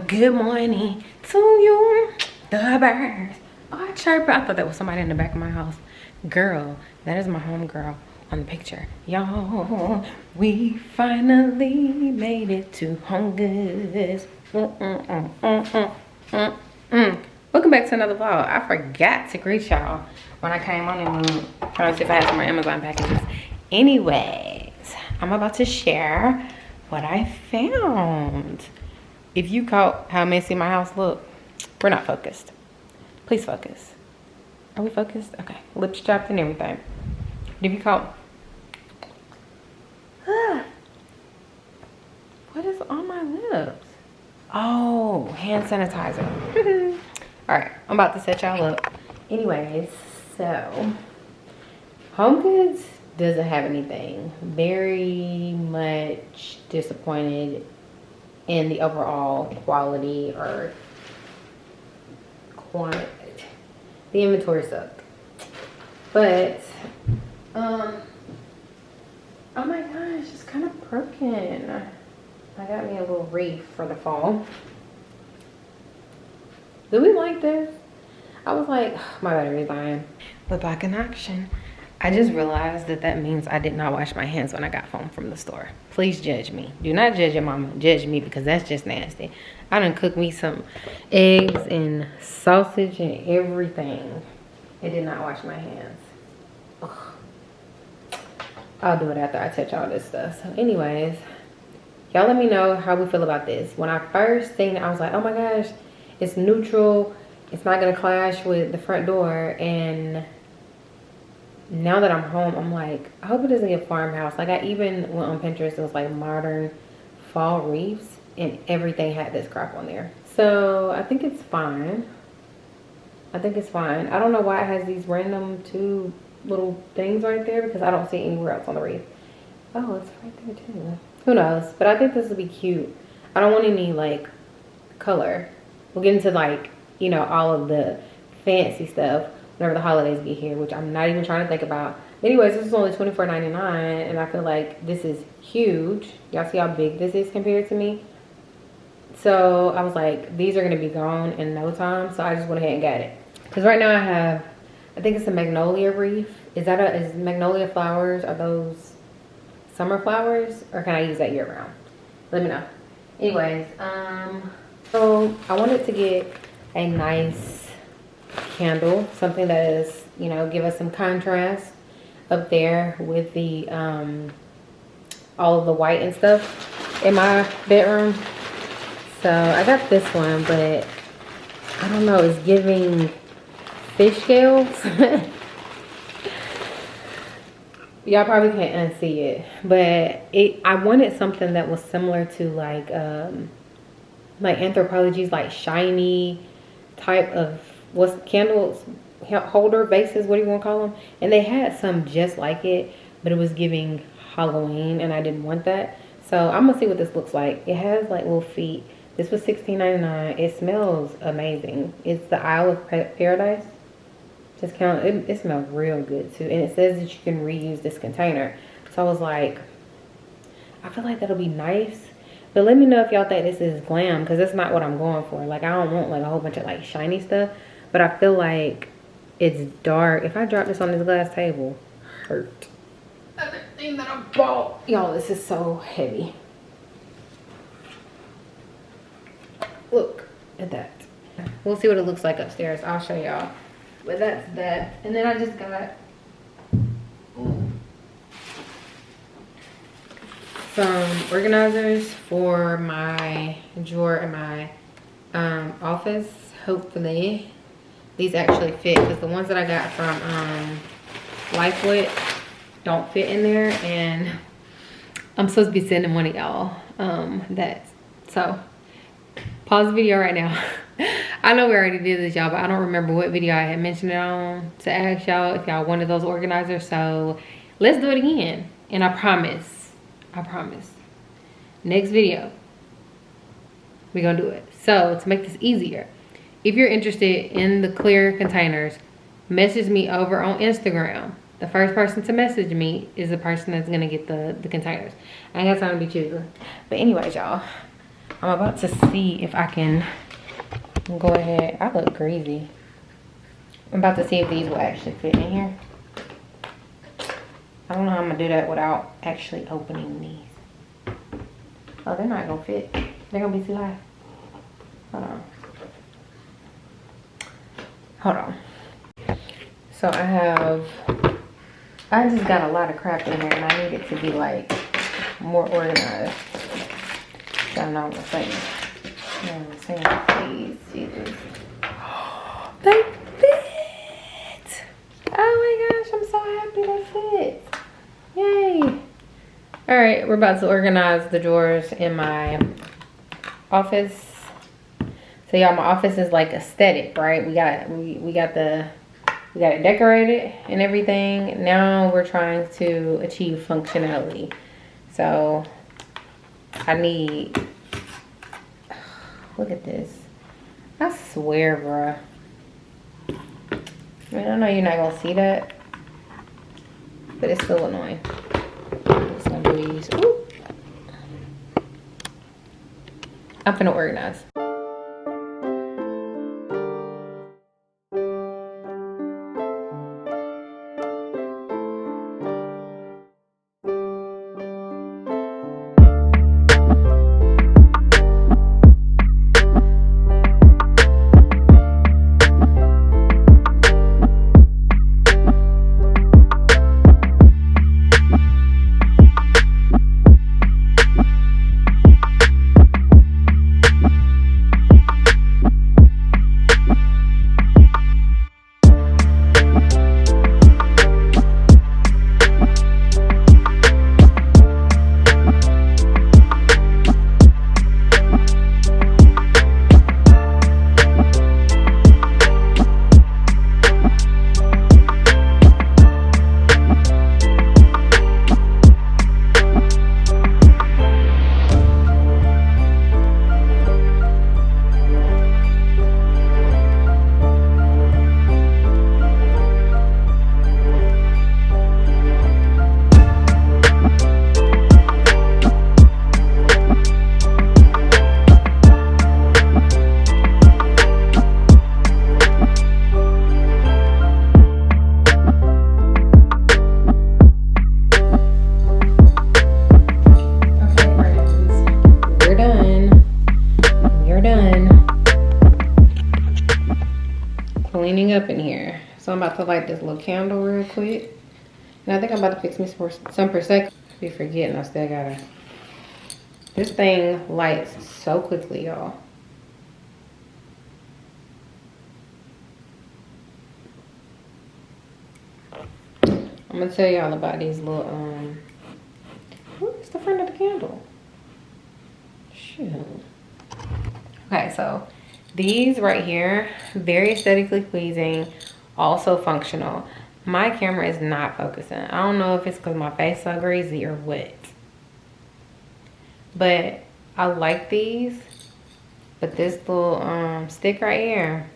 Good morning to you, the birds. Oh, chirping. I thought that was somebody in the back of my house. Girl, that is my home girl on the picture. Y'all, we finally made it to Homegoods. Welcome back to another vlog. I forgot to greet y'all when I came on and trying to see if I had some more Amazon packages. Anyways, I'm about to share what I found. If you caught how messy my house looked, we're not focused. Please focus. Are we focused? Okay, lips chapped and everything. If you caught, what is on my lips? Oh, hand sanitizer. All right, I'm about to set y'all up. Anyways, so Homegoods doesn't have anything. Very much disappointed in the overall quality or quantity. The inventory sucked. But, oh my gosh, it's kind of broken. I got me a little wreath for the fall. Do we like this? I was like, my battery's dying. But back in action. I just realized that means I did not wash my hands when I got home from the store. Please judge me. Do not judge your mama. Judge me, because that's just nasty. I done cooked me some eggs and sausage and everything. I did not wash my hands. Ugh. I'll do it after I touch all this stuff. So anyways, y'all let me know how we feel about this. When I first seen it, I was like, oh my gosh, it's neutral. It's not gonna clash with the front door. And now that I'm home, I'm like, I hope it doesn't get farmhouse. Like, I even went on Pinterest. It was like modern fall wreaths, and everything had this crap on there. So I think it's fine. I think it's fine. I don't know why it has these random two little things right there, because I don't see it anywhere else on the wreath. Oh, it's right there too. Who knows? But I think this will be cute. I don't want any like color. We'll get into like, you know, all of the fancy stuff whenever the holidays get here, which I'm not even trying to think about. Anyways, this is only $24.99, and I feel like this is huge. Y'all see how big this is compared to me? So I was like, these are gonna be gone in no time, so I just went ahead and got it. Because right now I have, I think it's a magnolia wreath. Is magnolia flowers, are those summer flowers, or can I use that year round? Let me know. Anyways, so I wanted to get a nice candle, something that is, you know, give us some contrast up there with the all of the white and stuff in my bedroom. So I got this one, but I don't know, it's giving fish scales. Y'all probably can't unsee it, but I wanted something that was similar to like Anthropologie's like shiny type of candles holder bases, what do you want to call them? And they had some just like it, but it was giving Halloween, and I didn't want that. So I'm gonna see what this looks like. It has like little feet. This was $16.99. It smells amazing. It's the Isle of Paradise. Just count it smells real good too, and it says that you can reuse this container. So I was like, I feel like that'll be nice. But let me know if y'all think this is glam, because that's not what I'm going for. Like, I don't want like a whole bunch of like shiny stuff, but I feel like it's dark. If I drop this on this glass table, hurt. Other thing that I bought, y'all, this is so heavy. Look at that. We'll see what it looks like upstairs. I'll show y'all. But that's that. And then I just got some organizers for my drawer in my office. Hopefully these actually fit, because the ones that I got from Lifewood don't fit in there, and I'm supposed to be sending one of y'all that. So pause the video right now. I know we already did this, y'all, but I don't remember what video I had mentioned it on to ask y'all if y'all wanted those organizers. So let's do it again, and I promise, next video we're gonna do it. So to make this easier, if you're interested in the clear containers, message me over on Instagram. The first person to message me is the person that's gonna get the containers. I ain't got time to be choosing. But anyways, y'all, I'm about to see if I can go ahead. I look crazy. I'm about to see if these will actually fit in here. I don't know how I'm gonna do that without actually opening these. Oh, they're not gonna fit. They're gonna be too high. Hold on. Hold on. So I just got a lot of crap in here and I need it to be like more organized. So I know what I'm saying. You know what I'm saying? Please, Jesus. They fit! Oh my gosh, I'm so happy they fit. Yay. Alright, we're about to organize the drawers in my office. So y'all, my office is like aesthetic, right? We got it decorated and everything. Now we're trying to achieve functionality. So I need, look at this. I swear, bruh. I mean, I know you're not gonna see that, but it's still annoying. I'm just gonna do these. Ooh. I'm finna organize. Cleaning up in here. So I'm about to light this little candle real quick. And I think I'm about to fix me some Prosecco. Be forgetting I still gotta. This thing lights so quickly, y'all. I'm gonna tell y'all about these little where's the front of the candle? Shoot. Okay, so these right here, very aesthetically pleasing, also functional. My camera is not focusing. I don't know if it's because my face is so greasy or what. But I like these. But this little stick right here,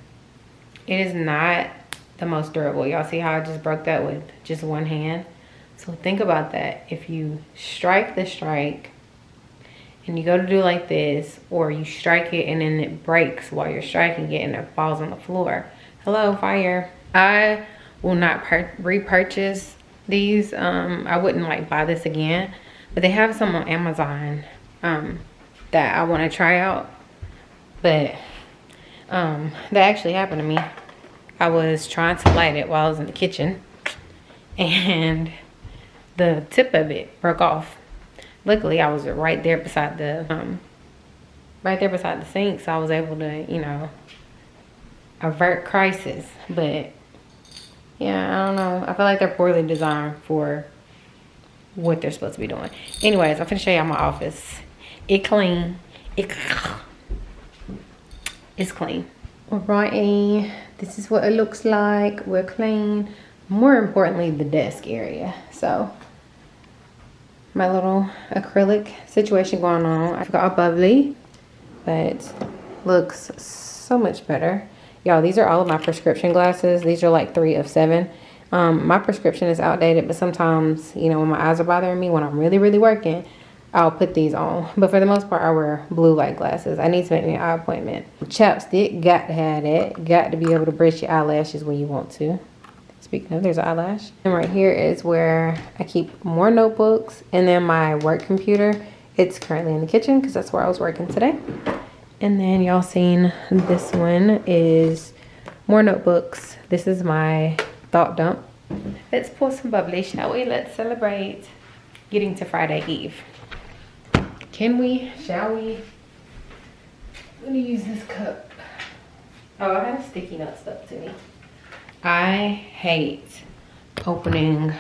it is not the most durable. Y'all see how I just broke that with just one hand? So think about that. If you strike the strike and you go to do like this, or you strike it and then it breaks while you're striking it and it falls on the floor. Hello, fire. I will not repurchase these. I wouldn't like buy this again, but they have some on Amazon that I want to try out. But that actually happened to me. I was trying to light it while I was in the kitchen and the tip of it broke off. Luckily, I was right there beside the sink, so I was able to, you know, avert crisis. But yeah, I don't know. I feel like they're poorly designed for what they're supposed to be doing. Anyways, I'm gonna show y'all my office. It's clean. It's clean. Alrighty, this is what it looks like. We're clean. More importantly, the desk area. So my little acrylic situation going on. I forgot bubbly, but looks so much better. Y'all, these are all of my prescription glasses. These are like 3 of 7. My prescription is outdated, but sometimes, you know, when my eyes are bothering me, when I'm really, really working, I'll put these on. But for the most part, I wear blue light glasses. I need to make me an eye appointment. Chapstick, got to have that. Got to be able to brush your eyelashes when you want to. Speaking of, there's an eyelash. And right here is where I keep more notebooks. And then my work computer. It's currently in the kitchen because that's where I was working today. And then y'all seen this one is more notebooks. This is my thought dump. Let's pour some bubbly, shall we? Let's celebrate getting to Friday Eve. Can we? Shall we? Let me use this cup. Oh, I have sticky note stuck to me. I hate opening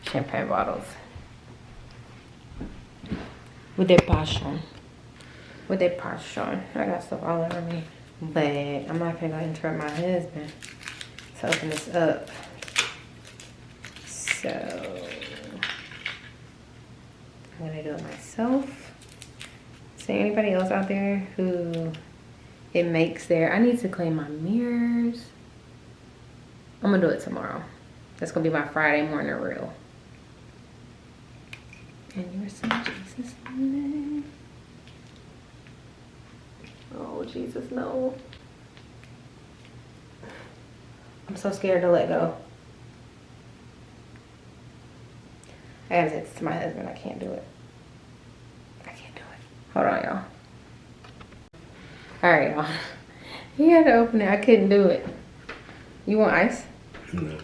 champagne bottles with that passion. With that passion. I got stuff all over me. But I'm not gonna interrupt my husband to open this up. So I'm gonna do it myself. So anybody else out there who it makes their, I need to clean my mirrors. I'm gonna do it tomorrow. That's gonna be my Friday morning reel. And you're saying Jesus' name. Oh Jesus, no. I'm so scared to let go. I gotta say this to my husband, I can't do it. Hold on, y'all. All right, y'all. He had to open it. I couldn't do it. You want ice? No.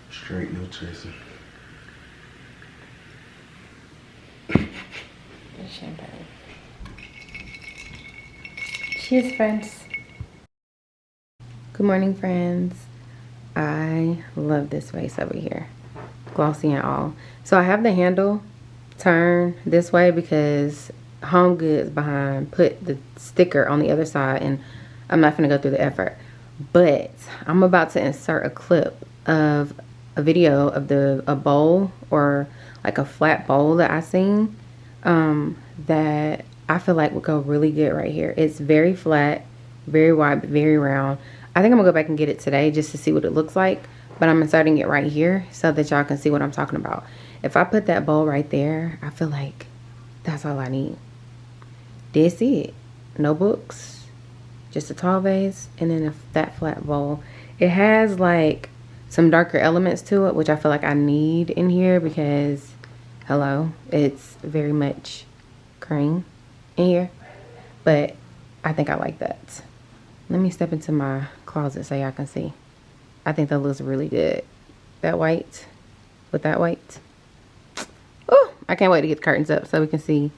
Straight, no chaser. Champagne. Cheers, friends. Good morning, friends. I love this vase over here. Glossy and all. So I have the handle turn this way because Homegoods behind put the sticker on the other side, and I'm not gonna go through the effort. But I'm about to insert a clip of a video of a bowl, or like a flat bowl that I seen that I feel like would go really good right here. It's very flat, very wide, but very round. I think I'm gonna go back and get it today just to see what it looks like, but I'm inserting it right here so that y'all can see what I'm talking about. If I put that bowl right there, I feel like that's all I need. That's it. No books, just a tall vase, and then that flat bowl. It has like some darker elements to it, which I feel like I need in here because, hello, it's very much cream in here. But I think I like that. Let me step into my closet so y'all can see. I think that looks really good. That white with that white. Oh, I can't wait to get the curtains up so we can see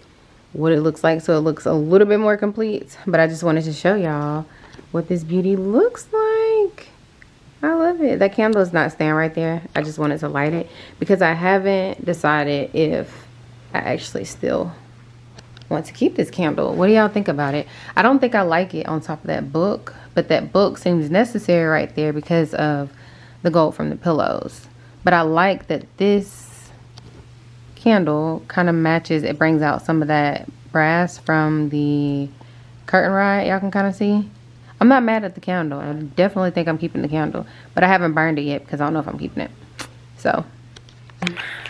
what it looks like, so it looks a little bit more complete. But I just wanted to show y'all what this beauty looks like. I love it. That candle is not staying right there. I just wanted to light it because I haven't decided if I actually still want to keep this candle. What do y'all think about it? I don't think I like it on top of that book, but that book seems necessary right there because of the gold from the pillows. But I like that this candle kind of matches. It brings out some of that brass from the curtain rod. Y'all can kind of see. I'm not mad at the candle. I definitely think I'm keeping the candle, but I haven't burned it yet because I don't know if I'm keeping it. So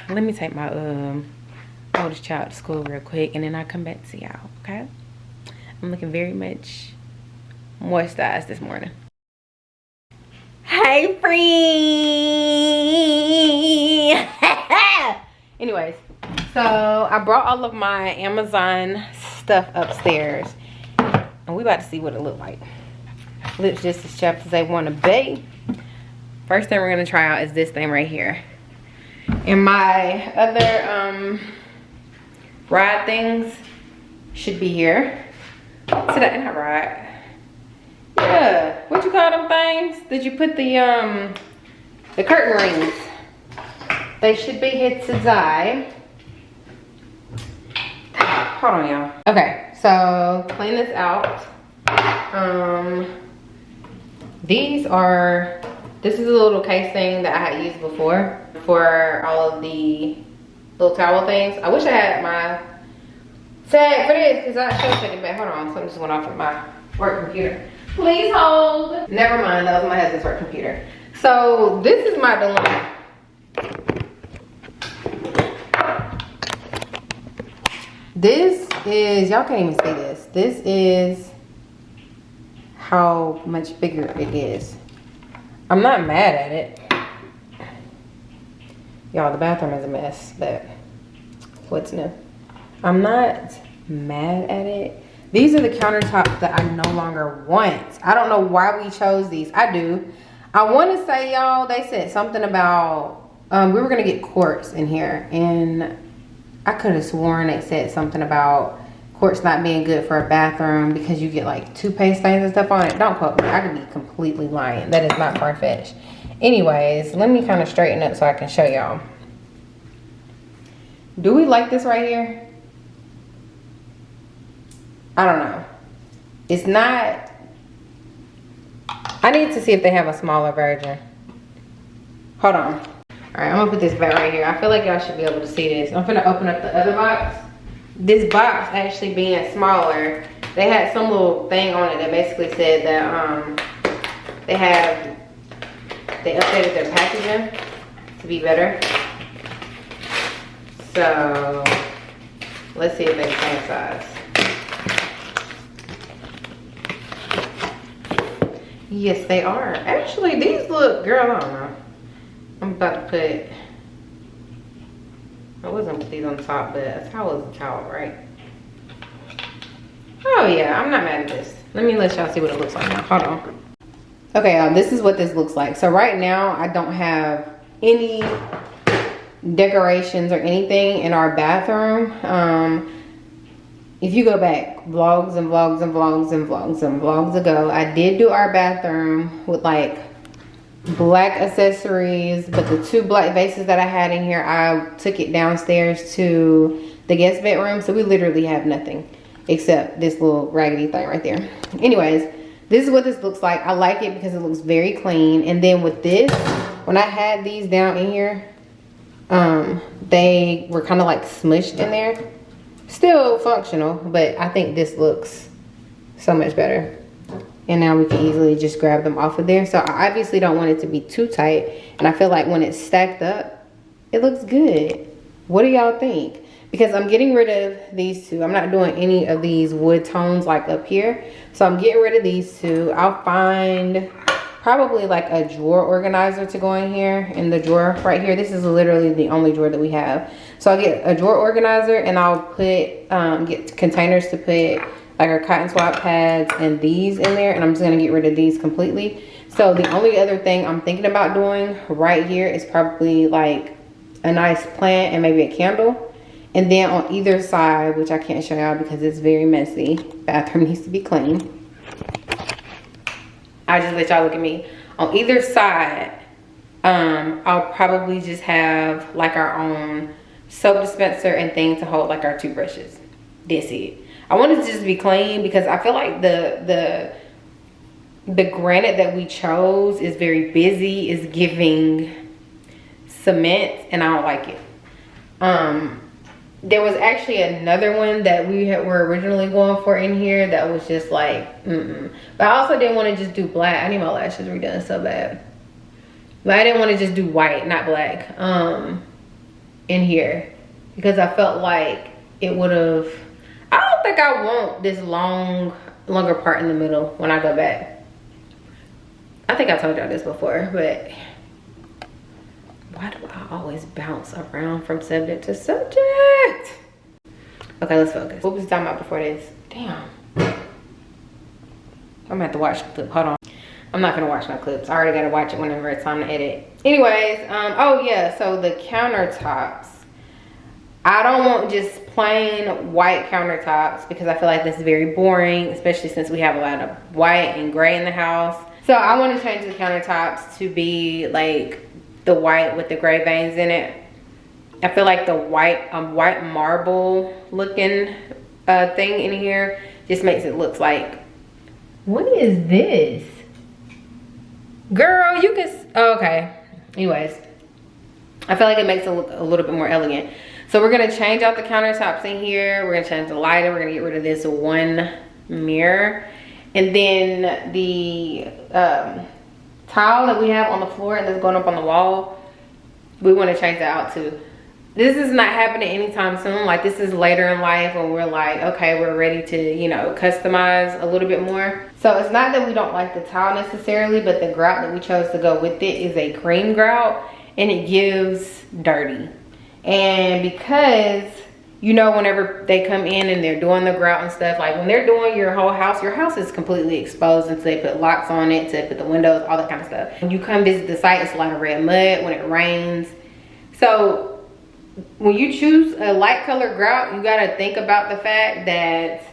let me take my oldest child to school real quick, and then I'll come back to y'all. Okay, I'm looking very much moisturized this morning. Hey, friend. Anyways, so I brought all of my Amazon stuff upstairs, and we about to see what it look like. Lips just as chapped as they want to be. First thing we're gonna try out is this thing right here. And my other rod things should be here. Today, not rod. Yeah, what you call them things? Did you put the curtain rings? They should be here today. Hold on, y'all. Okay, so clean this out. This is a little case thing that I had used before for all of the little towel things. I wish I had my tag for this because I should take it back. Hold on, something just went off of my work computer. Please hold. Never mind, that was my husband's work computer. So this is my dilemma. This is, y'all can't even see this. This is how much bigger it is. I'm not mad at it. Y'all, the bathroom is a mess, but what's new? I'm not mad at it. These are the countertops that I no longer want. I don't know why we chose these. I do. I want to say, y'all, they said something about, we were going to get quartz in here. And I could have sworn they said something about quartz not being good for a bathroom because you get like toothpaste stains and stuff on it. Don't quote me. I could be completely lying. That is not far-fetched. Anyways, let me kind of straighten up so I can show y'all. Do we like this right here? I don't know. It's not. I need to see if they have a smaller version. Hold on. All right, I'm gonna put this back right here. I feel like y'all should be able to see this. I'm gonna open up the other box. This box actually being smaller, they had some little thing on it that basically said that they updated their packaging to be better. So let's see if they're the same size. Yes, they are. Actually, these look, girl, I don't know. I'm about to put, I wasn't put these on top, but a towel is a towel, right? Oh yeah, I'm not mad at this. Let me let y'all see what it looks like now. Hold on. Okay, this is what this looks like. So right now, I don't have any decorations or anything in our bathroom. If you go back vlogs and vlogs and vlogs and vlogs and vlogs ago, I did do our bathroom with like black accessories, but the two black vases that I had in here, I took it downstairs to the guest bedroom. So we literally have nothing except this little raggedy thing right there. Anyways, this is what this looks like. I like it because it looks very clean. And then with this, when I had these down in here, they were kind of like smushed in there. Still functional, but I think this looks so much better. And now we can easily just grab them off of there. So I obviously don't want it to be too tight. And I feel like when it's stacked up, it looks good. What do y'all think? Because I'm getting rid of these two. I'm not doing any of these wood tones like up here. So I'm getting rid of these two. I'll find probably like a drawer organizer to go in here, in the drawer right here. This is literally the only drawer that we have. So I'll get a drawer organizer and I'll put get containers to put like our cotton swab pads and these in there, and I'm just gonna get rid of these completely. So the only other thing I'm thinking about doing right here is probably like a nice plant and maybe a candle. And then on either side, which I can't show y'all because it's very messy, bathroom needs to be clean. I'll just let y'all look at me. On either side, I'll probably just have like our own soap dispenser and thing to hold like our toothbrushes. That's it. I want it to just be clean because I feel like the granite that we chose is very busy, is giving cement, and I don't like it. There was actually another one that we were originally going for in here that was just like, But I also didn't want to just do black. I need my lashes redone so bad. But I didn't want to just do white, not black, in here. Because I felt like it would have, I don't think I want this longer part in the middle when I go back. I think I told y'all this before, but why do I always bounce around from subject to subject? Okay, let's focus. What was I talking about before this? Damn. I'm gonna have to watch the clip. Hold on. I'm not gonna watch no clips. I already gotta watch it whenever it's time to edit. Anyways, oh yeah, so the countertops. I don't want just plain white countertops because I feel like that's very boring, especially since we have a lot of white and gray in the house. So I want to change the countertops to be like the white with the gray veins in it. I feel like the white marble looking thing in here just makes it look like, what is this? Girl, you can, oh, okay. Anyways, I feel like it makes it look a little bit more elegant. So we're gonna change out the countertops in here. We're gonna change the lighting. We're gonna get rid of this one mirror. And then the tile that we have on the floor and that's going up on the wall, we want to change that out too. this is not happening anytime soon. Like, this is later in life when we're like, okay, we're ready to, you know, customize a little bit more. So it's not that we don't like the tile necessarily, but the grout that we chose to go with it is a cream grout, and it gives dirty. And because, you know, whenever they come in and they're doing the grout and stuff, like when they're doing your house is completely exposed until they put locks on it, to put the windows, all that kind of stuff. When you come visit the site, it's a lot of red mud when it rains. So when you choose a light color grout, you gotta think about the fact that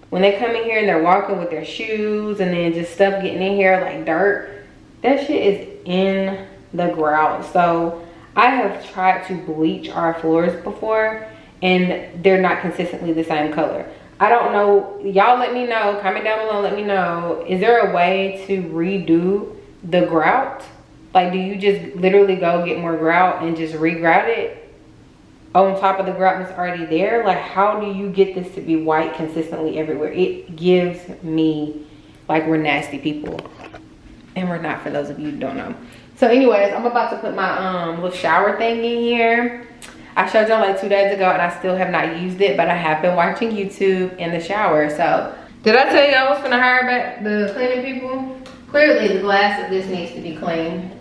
when they come in here and they're walking with their shoes and then just stuff getting in here like dirt, that shit is in the grout. So I have tried to bleach our floors before and they're not consistently the same color. I don't know, y'all let me know, comment down below, let me know, is there a way to redo the grout? Like, do you just literally go get more grout and just re-grout it on top of the grout that's already there? Like, how do you get this to be white consistently everywhere? It gives me like we're nasty people, and we're not, for those of you who don't know. So anyways, I'm about to put my little shower thing in here. I showed y'all like 2 days ago and I still have not used it, but I have been watching YouTube in the shower. So did I tell you I was gonna hire back the cleaning people? Clearly the glass of this needs to be cleaned.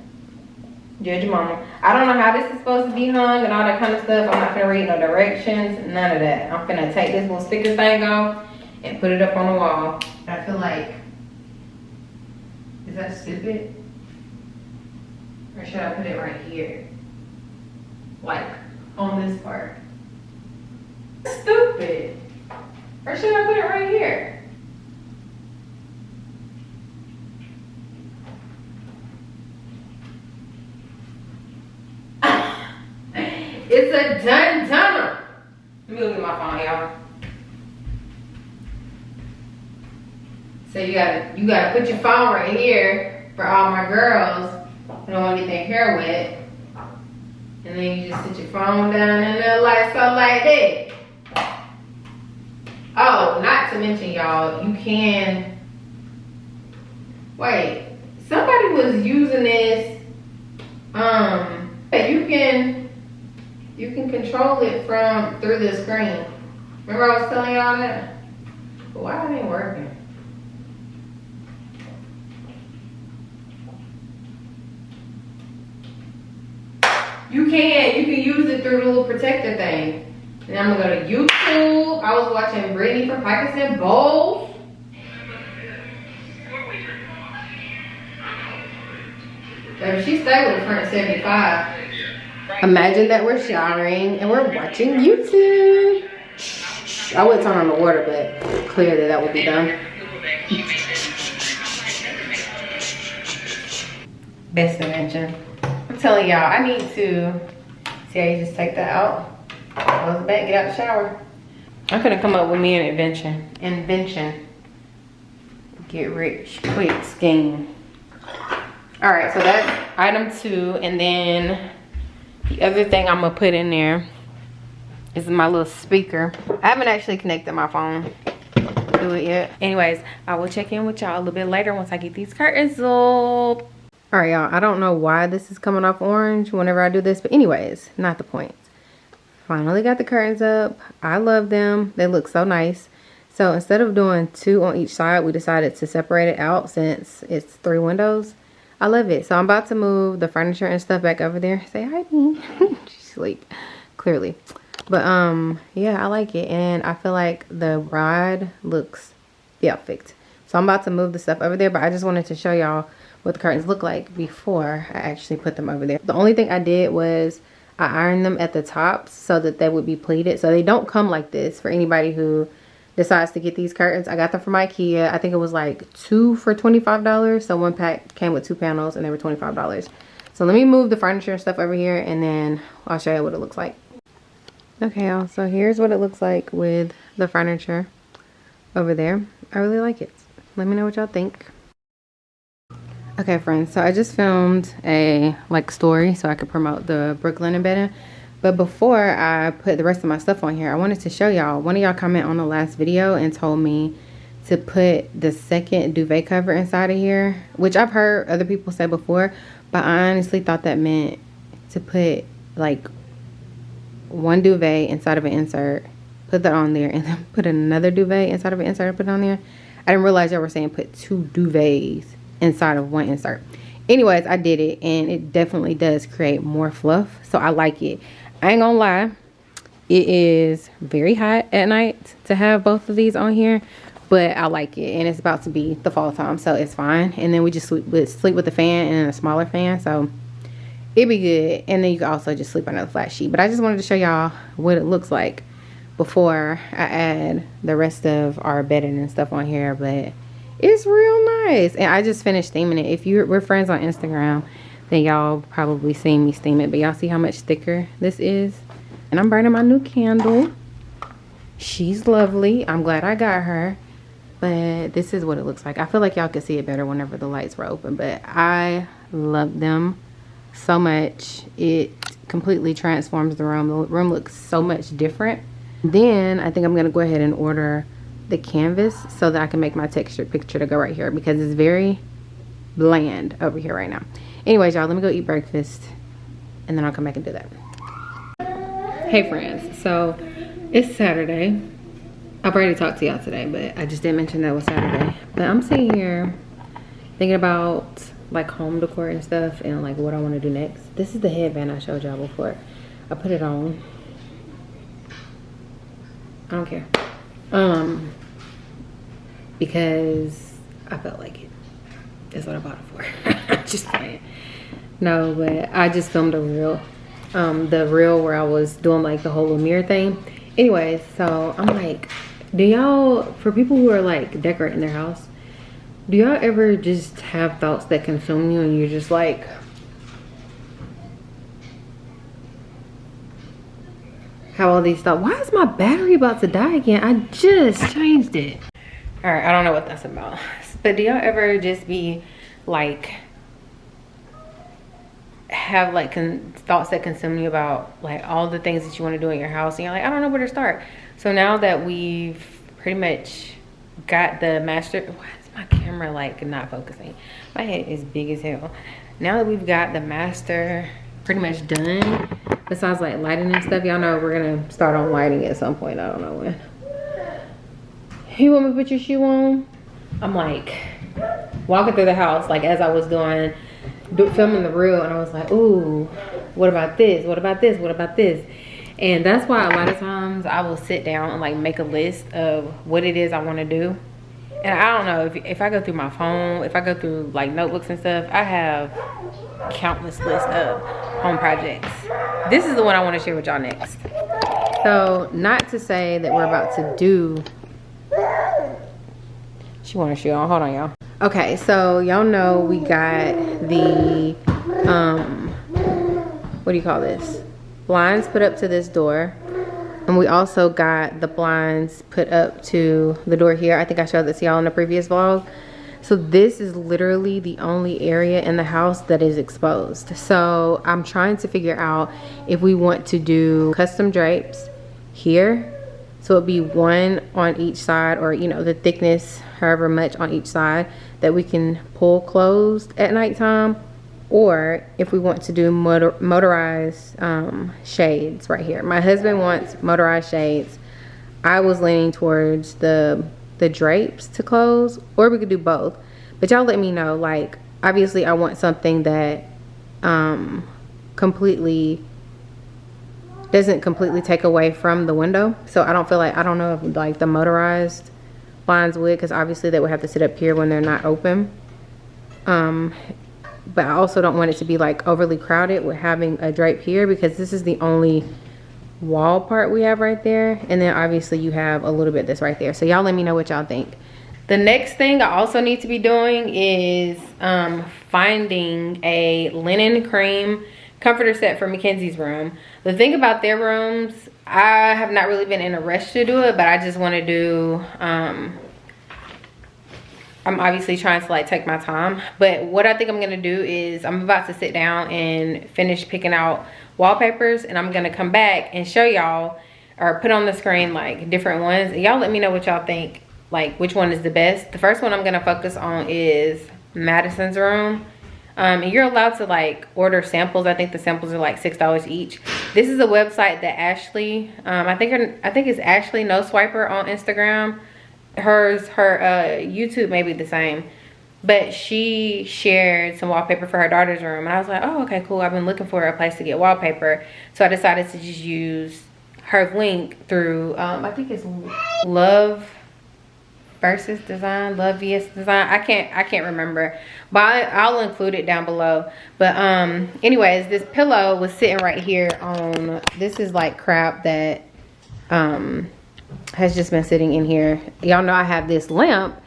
Judge your mama. I don't know how this is supposed to be hung and all that kind of stuff. I'm not gonna read no directions, none of that. I'm gonna take this little sticker thing off and put it up on the wall. I feel like, is that stupid? Or should I put it right here? Like on this part? Stupid. Or should I put it right here? It's a done-dunner. Let me look at my phone, y'all. So you gotta put your phone right here for all my girls who don't want to get their hair wet. And then you just sit your phone down in there like so, like that. Oh, not to mention, y'all, you can, wait, somebody was using this, you can control it from through the screen. Remember I was telling y'all that? But why it ain't working? You can use it through the little protector thing. And I'm gonna go to YouTube. I was watching Brittany from Pakistan both. Baby, she stayed with a friend at 75. Imagine that we're showering and we're watching YouTube. I would turn on the water, but clearly that would be dumb. Best invention. I'm telling y'all, I need to see how you just take that out. Close the back, get out the shower. I couldn't come up with me an invention. Get rich quick scheme. All right, so that's item 2, and then the other thing I'm gonna put in there is my little speaker. I haven't actually connected my phone to it yet. Anyways, I will check in with y'all a little bit later once I get these curtains up. All right, y'all, I don't know why this is coming off orange whenever I do this, but anyways, not the point. Finally got the curtains up. I love them. They look so nice. So instead of doing 2 on each side, we decided to separate it out since it's 3 windows. I love it. So I'm about to move the furniture and stuff back over there. Say hi, Bean. She's asleep, clearly. But yeah, I like it, and I feel like the rod looks perfect. So I'm about to move the stuff over there, but I just wanted to show y'all what the curtains look like before I actually put them over there. The only thing I did was I ironed them at the tops so that they would be pleated. So they don't come like this for anybody who decides to get these curtains. I got them from IKEA. I think it was like 2 for $25. So 1 pack came with 2 panels and they were $25. So let me move the furniture and stuff over here and then I'll show you what it looks like. Okay, y'all, so here's what it looks like with the furniture over there. I really like it. Let me know what y'all think. Okay, friends, so I just filmed a story so I could promote the Brooklyn bedding. But before I put the rest of my stuff on here, I wanted to show y'all. One of y'all comment on the last video and told me to put the second duvet cover inside of here, which I've heard other people say before, but I honestly thought that meant to put like one duvet inside of an insert, put that on there, and then put another duvet inside of an insert and put it on there. I didn't realize y'all were saying put 2 duvets inside of one insert. Anyways, I did it, and it definitely does create more fluff, so I like it. I ain't gonna lie, it is very hot at night to have both of these on here, but I like it, and it's about to be the fall time, so it's fine. And then we just sleep with the fan and a smaller fan, so it'd be good. And then you can also just sleep under the flat sheet. But I just wanted to show y'all what it looks like before I add the rest of our bedding and stuff on here. But it's real nice, and I just finished steaming it. If we're friends on Instagram, then y'all probably seen me steam it. But y'all see how much thicker this is? And I'm burning my new candle. She's lovely. I'm glad I got her. But this is what it looks like. I feel like y'all could see it better whenever the lights were open, but I love them so much. It completely transforms the room. The room looks so much different. Then I think I'm gonna go ahead and order the canvas so that I can make my textured picture to go right here, because it's very bland over here right now. Anyways, y'all, let me go eat breakfast and then I'll come back and do that. Hey friends, so it's Saturday. I've already talked to y'all today, but I just didn't mention that was Saturday. But I'm sitting here thinking about like home decor and stuff, and like what I want to do next. This is the headband I showed y'all before. I put it on. I don't care. Because I felt like it. That's what I bought it for. Just playing. No, but I just filmed a reel. The reel where I was doing like the whole mirror thing. Anyways, so I'm like, do y'all, for people who are like decorating their house, do y'all ever just have thoughts that consume you and you're just like, how all these thoughts, why is my battery about to die again? I just changed it. All right, I don't know what that's about. But do y'all ever just be like, have like thoughts that consume you about like all the things that you want to do in your house, and you're like, I don't know where to start. So now that we've pretty much got the master, why is my camera like not focusing? My head is big as hell. Now that we've got the master pretty much done, besides like lighting and stuff, y'all know we're gonna start on lighting at some point. I don't know when. You want me to put your shoe on? I'm like walking through the house, like as I was filming the reel, and I was like, ooh, what about this? What about this? What about this? And that's why a lot of times I will sit down and like make a list of what it is I want to do. And I don't know, if I go through my phone, if I go through like notebooks and stuff, I have countless lists of home projects. This is the one I want to share with y'all next. So not to say that we're about to do, she want to shoe on, hold on y'all. Okay, so y'all know we got the what do you call this, blinds put up to this door, and we also got the blinds put up to the door here. I think I showed this to y'all in the previous vlog. So this is literally the only area in the house that is exposed. So I'm trying to figure out if we want to do custom drapes here, so it'd be one on each side, or you know, the thickness however much on each side, that we can pull closed at nighttime, or if we want to do motorized shades right here. My husband wants motorized shades. I was leaning towards the drapes to close, or we could do both. But y'all let me know. Like, obviously I want something that doesn't completely take away from the window. So I don't feel like, I don't know if like the motorized blinds would, because obviously they would have to sit up here when they're not open. But I also don't want it to be like overly crowded with having a drape here, because this is the only wall part we have right there, and then obviously you have a little bit that's right there. So y'all let me know what y'all think. The next thing I also need to be doing is finding a linen cream comforter set for Mackenzie's room. The thing about their rooms, I have not really been in a rush to do it, but I just want to do I'm obviously trying to like take my time. But what I think I'm gonna do is I'm about to sit down and finish picking out wallpapers, and I'm gonna come back and show y'all, or put on the screen like different ones, and y'all let me know what y'all think, like which one is the best. The first one I'm gonna focus on is Madison's room. And you're allowed to like order samples. I think the samples are like $6 each. This is a website that Ashley, I think it's Ashley No Swiper on Instagram. Her YouTube may be the same, but she shared some wallpaper for her daughter's room, and I was like, oh, okay, cool. I've been looking for a place to get wallpaper, so I decided to just use her link through I think it's Love vs Design. I can't remember, but I'll include it down below. But anyways, this pillow was sitting right here on, this is like crap that has just been sitting in here. Y'all know I have this lamp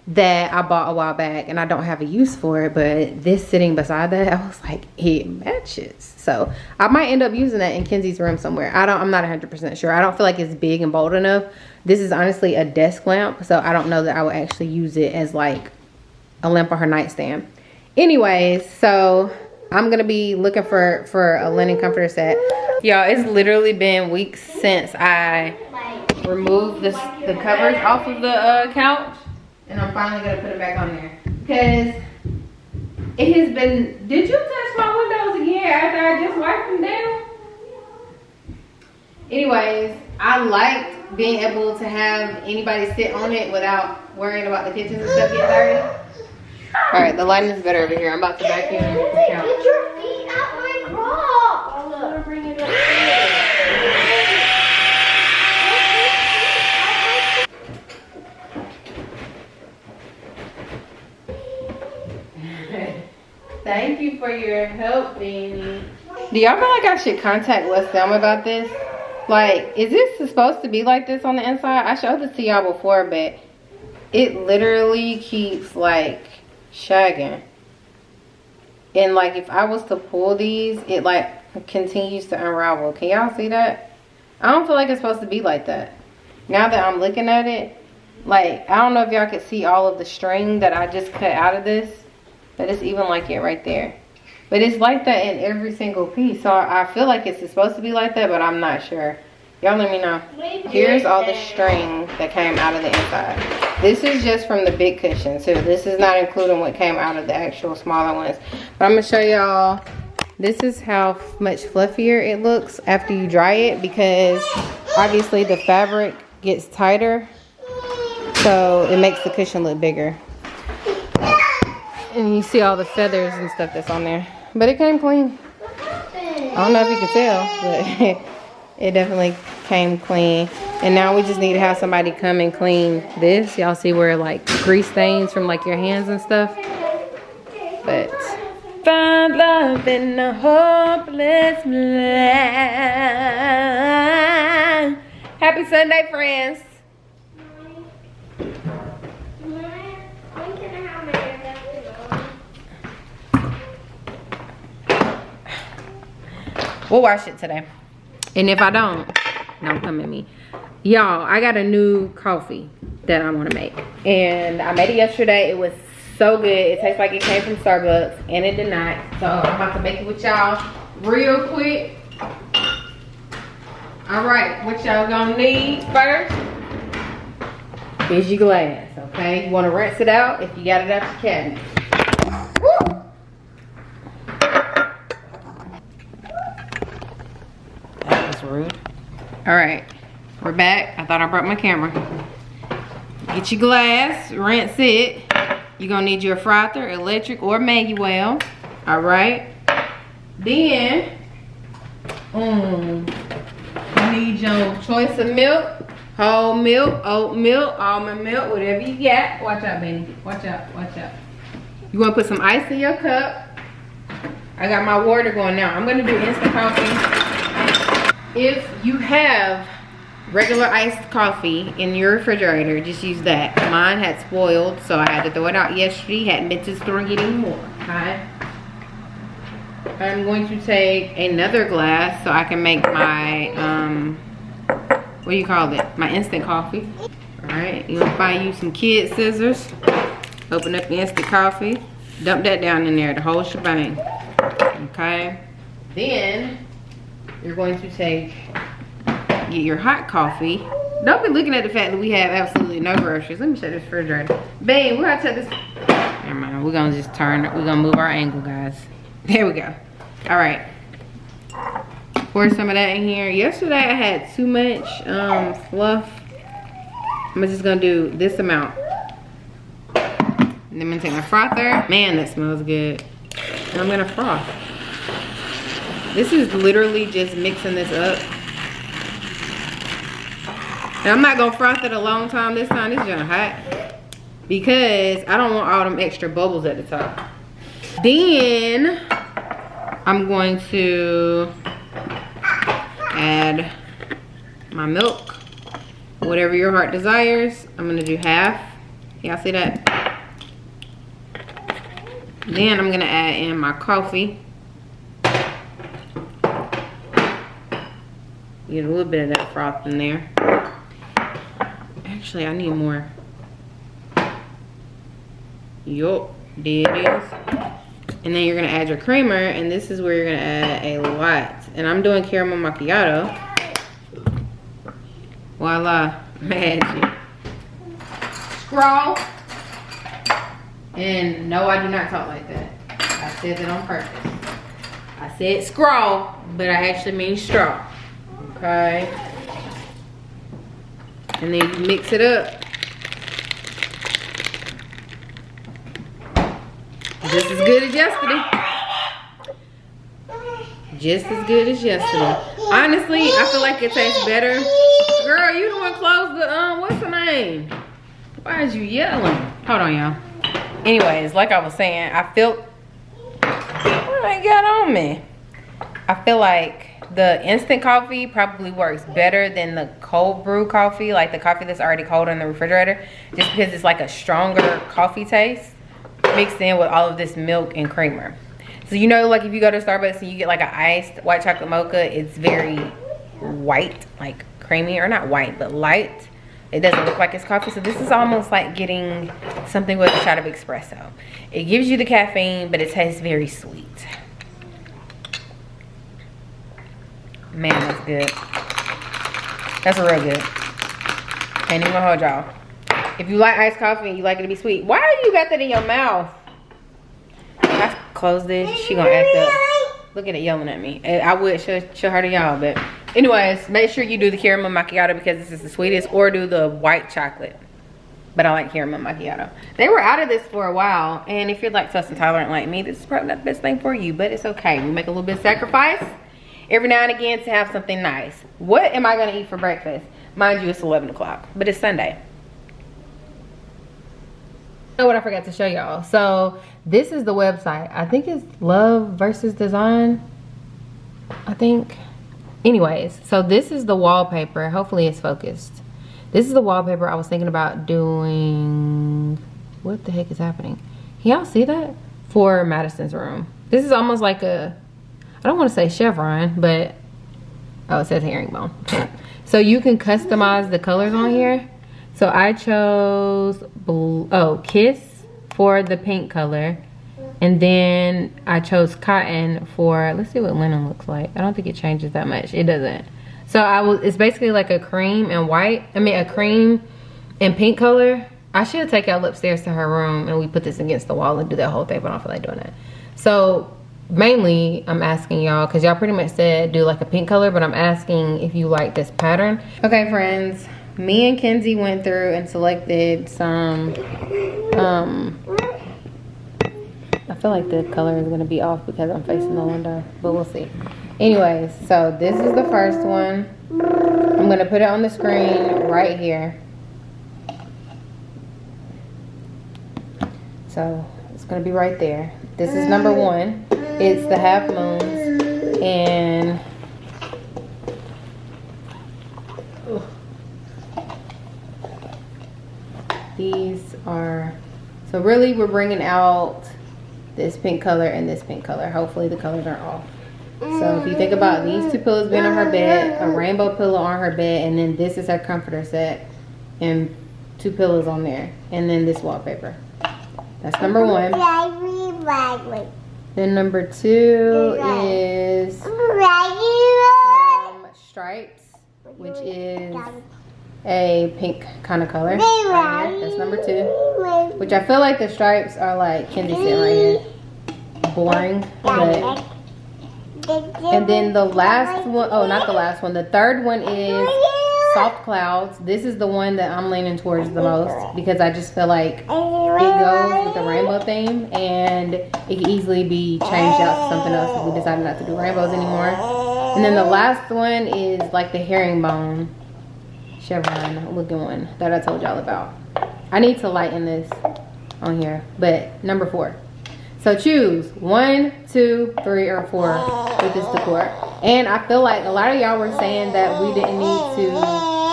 that I bought a while back and I don't have a use for it, but this sitting beside that, I was like, it matches. So I might end up using that in Kenzie's room somewhere. I'm not 100% sure. I don't feel like it's big and bold enough. This is honestly a desk lamp, so I don't know that I would actually use it as like a lamp on her nightstand. Anyways, so I'm gonna be looking for a linen comforter set. Y'all, it's literally been weeks since I removed the covers off of the couch, and I'm finally gonna put it back on there because it has been. Did you touch my windows again after I just wiped them down? Anyways, I liked being able to have anybody sit on it without worrying about the kitchen and stuff getting dirty. All right, the lighting is better over here. I'm about to vacuum the couch. Get your feet out my crop. I'm gonna bring it up. Thank you for your help, Beanie. Do y'all feel like I should contact West Elm about this? Like, is this supposed to be like this on the inside? I showed this to y'all before, but it literally keeps like shagging. And like if I was to pull these, it like continues to unravel. Can y'all see that? I don't feel like it's supposed to be like that. Now that I'm looking at it, like I don't know if y'all could see all of the string that I just cut out of this, but it's even like it right there. But it's like that in every single piece. So I feel like it's supposed to be like that, but I'm not sure. Y'all let me know. Here's all the string that came out of the inside. This is just from the big cushion too. This is not including what came out of the actual smaller ones. But I'm gonna show y'all. This is how much fluffier it looks after you dry it, because obviously the fabric gets tighter. So it makes the cushion look bigger. And you see all the feathers and stuff that's on there. But it came clean. I don't know if you can tell, but it definitely came clean. And now we just need to have somebody come and clean this. Y'all see where like grease stains from like your hands and stuff. But find love in a hopeless land. Happy Sunday, friends. We'll wash it today. And if I don't come at me. Y'all, I got a new coffee that I want to make. And I made it yesterday. It was so good. It tastes like it came from Starbucks. And it did not. So I'm about to make it with y'all real quick. Alright, what y'all gonna need first is your glass, okay? You want to rinse it out if you got it out your cabinet. Woo! Rude. All right, we're back. I thought I brought my camera. Get your glass, rinse it. You're gonna need your frother, electric or manual. All right. Then, you need your choice of milk, whole milk, oat milk, almond milk, whatever you got. Watch out, baby. Watch out. Watch out. You wanna put some ice in your cup. I got my water going now. I'm gonna do instant coffee. If you have regular iced coffee in your refrigerator, just use that. Mine had spoiled, so I had to throw it out yesterday. Hadn't been to the store and get any more. Okay. I'm going to take another glass so I can make my what do you call it? My instant coffee. Alright, you're gonna find you some kid scissors. Open up the instant coffee. Dump that down in there, the whole shebang. Okay. Then you're going to get your hot coffee. Don't be looking at the fact that we have absolutely no groceries. Let me shut this refrigerator. Babe, we're gonna set this. Never mind. We're gonna just turn. We're gonna move our angle, guys. There we go. All right. pour some of that in here. Yesterday I had too much fluff. I'm just gonna do this amount. And then I'm gonna take my frother. Man, that smells good. And I'm gonna froth. This is literally just mixing this up. Now I'm not gonna froth it a long time this time. This is gonna hot. Because I don't want all them extra bubbles at the top. Then I'm going to add my milk, whatever your heart desires. I'm gonna do half. Y'all see that? Then I'm gonna add in my coffee. Get a little bit of that froth in there. Actually, I need more. Yup, there it is. And then you're gonna add your creamer, and this is where you're gonna add a lot. And I'm doing caramel macchiato. Voila, magic. Scroll. And no, I do not talk like that. I said that on purpose. I said scroll, but I actually mean straw. Okay. And then you mix it up. Just as good as yesterday. Just as good as yesterday. Honestly, I feel like it tastes better. Girl, you the one closed the, what's the name? Why is you yelling? Hold on, y'all. Anyways, like I was saying, I feel, what I got on me? I feel like the instant coffee probably works better than the cold brew coffee, like the coffee that's already cold in the refrigerator, just because it's like a stronger coffee taste mixed in with all of this milk and creamer. So you know, like if you go to Starbucks and you get like an iced white chocolate mocha, it's very white, like creamy, or not white, but light. It doesn't look like it's coffee. So this is almost like getting something with a shot of espresso. It gives you the caffeine, but it tastes very sweet. Man, that's good. That's real good. Ain't even gonna hold y'all. If you like iced coffee and you like it to be sweet, why do you got that in your mouth? I close this, she gonna act up. Look at it yelling at me. I would show her to y'all, but anyways, make sure you do the caramel macchiato because this is the sweetest, or do the white chocolate. But I like caramel macchiato. They were out of this for a while, and if you're lactose intolerant like me, this is probably not the best thing for you, but it's okay. We make a little bit of sacrifice every now and again to have something nice. What am I gonna eat for breakfast? Mind you, it's 11 o'clock, but it's Sunday. You know what I forgot to show y'all? So this is the website. I think it's Love versus Design, I think. Anyways, so this is the wallpaper. Hopefully it's focused. This is the wallpaper I was thinking about doing. What the heck is happening? Can y'all see that? For Madison's room. This is almost like a, I don't want to say chevron, but, oh, it says herringbone. So you can customize the colors on here. So I chose blue, Kiss for the pink color. And then I chose cotton for, let's see what linen looks like. I don't think it changes that much. It doesn't. So it's basically like a cream and white. I mean, a cream and pink color. I should take y'all upstairs to her room and we put this against the wall and do that whole thing, but I don't feel like doing that. So mainly I'm asking y'all, because y'all pretty much said do like a pink color, but I'm asking if you like this pattern. Okay, friends. Me and Kenzie went through and selected some, I feel like the color is going to be off because I'm facing the window, but we'll see. Anyways, so this is the first one. I'm going to put it on the screen right here. So it's going to be right there. This is number one. It's the half moons, and these are, so really we're bringing out this pink color and this pink color. Hopefully the colors aren't off. So if you think about these two pillows being on her bed, a rainbow pillow on her bed, and then this is her comforter set and two pillows on there, and then this wallpaper. That's number one. Then number two is stripes, which is a pink kind of color right here. That's number two, which I feel like the stripes are like Kenzie said right here, boring, but And then the last one, oh, not the last one. The third one is Soft Clouds. This is the one that I'm leaning towards the most because I just feel like it goes with the rainbow theme and it can easily be changed out to something else if we decide not to do rainbows anymore. And then the last one is like the herringbone chevron looking one that I told y'all about. I need to lighten this on here, but number 4. So choose 1, 2, 3, or 4 with this decor. And I feel like a lot of y'all were saying that we didn't need to.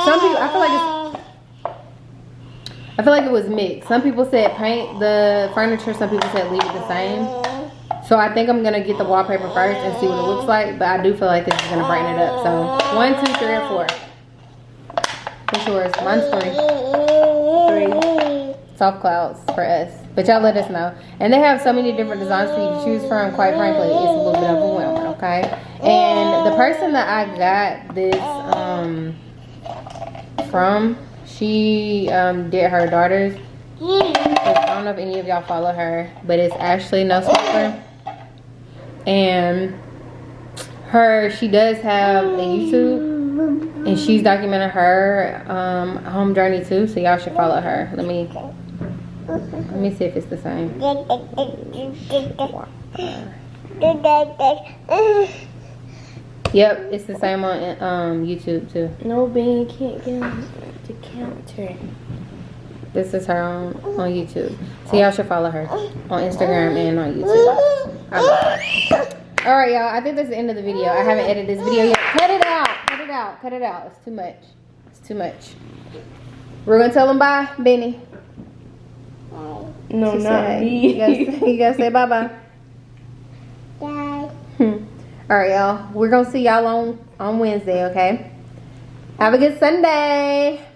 Some people, I feel like it was mixed. Some people said paint the furniture. Some people said leave it the same. So I think I'm gonna get the wallpaper first and see what it looks like. But I do feel like this is gonna brighten it up. So 1, 2, 3, or 4. What's yours? Mine's 3. Soft Clouds for us. But y'all let us know. And they have so many different designs for you to choose from. Quite frankly, it's a little bit overwhelming, okay? And the person that I got this from, she did her daughter's. I don't know if any of y'all follow her, but it's Ashley No Smoker. And she does have a YouTube. And she's documented her home journey too. So y'all should follow her. Let me see if it's the same. Yep, it's the same on YouTube too. No, Bean can't get on the counter. This is her on YouTube. So y'all should follow her on Instagram and on YouTube. Alright y'all, I think that's the end of the video. I haven't edited this video yet. Cut it out. Cut it out. Cut it out. It's too much. It's too much. We're gonna tell them bye, Benny. No, not me. You gotta say bye-bye. Bye. Alright y'all, we're gonna see y'all on Wednesday, okay? Have a good Sunday.